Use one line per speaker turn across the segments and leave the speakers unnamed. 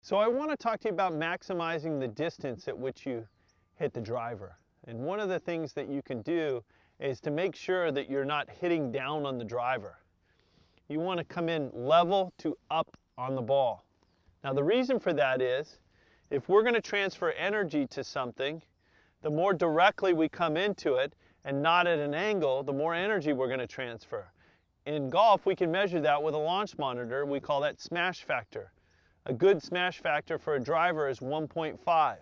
So I want to talk to you about maximizing the distance at which you hit the driver. And one of the things that you can do is to make sure that you're not hitting down on the driver. You want to come in level to up on the ball. Now the reason for that is, if we're going to transfer energy to something, the more directly we come into it and not at an angle, the more energy we're going to transfer. In golf, we can measure that with a launch monitor. We call that smash factor. A good smash factor for a driver is 1.5.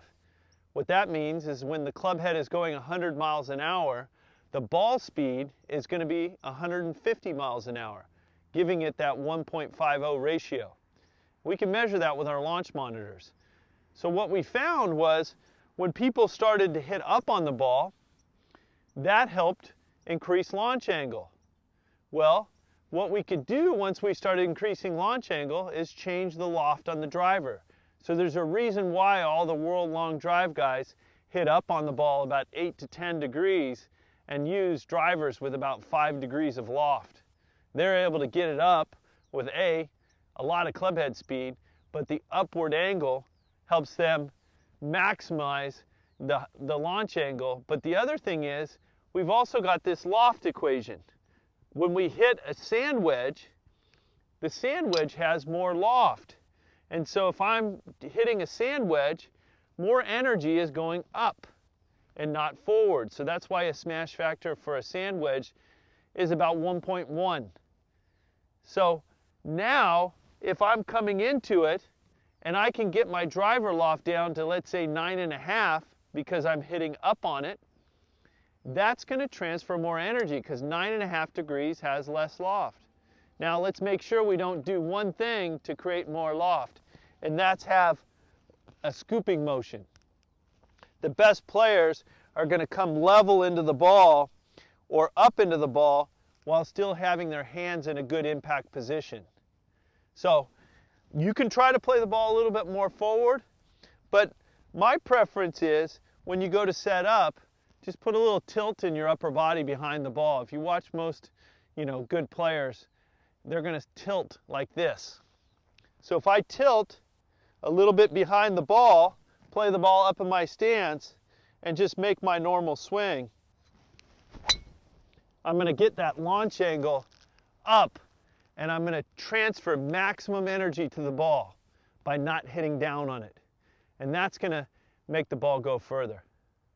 What that means is when the club head is going 100 miles an hour, the ball speed is going to be 150 miles an hour, giving it that 1.50 ratio. We can measure that with our launch monitors. So what we found was when people started to hit up on the ball, that helped increase launch angle. Well, what we could do once we started increasing launch angle is change the loft on the driver. So there's a reason why all the world-long drive guys hit up on the ball about 8 to 10 degrees and use drivers with about 5 degrees of loft. They're able to get it up with a lot of club head speed, but the upward angle helps them maximize the launch angle. But the other thing is, we've also got this loft equation. When we hit a sand wedge, the sand wedge has more loft. And so if I'm hitting a sand wedge, more energy is going up and not forward. So that's why a smash factor for a sand wedge is about 1.1. So now, if I'm coming into it and I can get my driver loft down to, let's say, 9.5 because I'm hitting up on it, that's going to transfer more energy because 9.5 degrees has less loft. Now let's make sure we don't do one thing to create more loft, and that's have a scooping motion. The best players are going to come level into the ball or up into the ball while still having their hands in a good impact position. So you can try to play the ball a little bit more forward, but my preference is when you go to set up, just put a little tilt in your upper body behind the ball. If you watch most, good players, they're going to tilt like this. So if I tilt a little bit behind the ball, play the ball up in my stance, and just make my normal swing, I'm going to get that launch angle up, and I'm going to transfer maximum energy to the ball by not hitting down on it. And that's going to make the ball go further.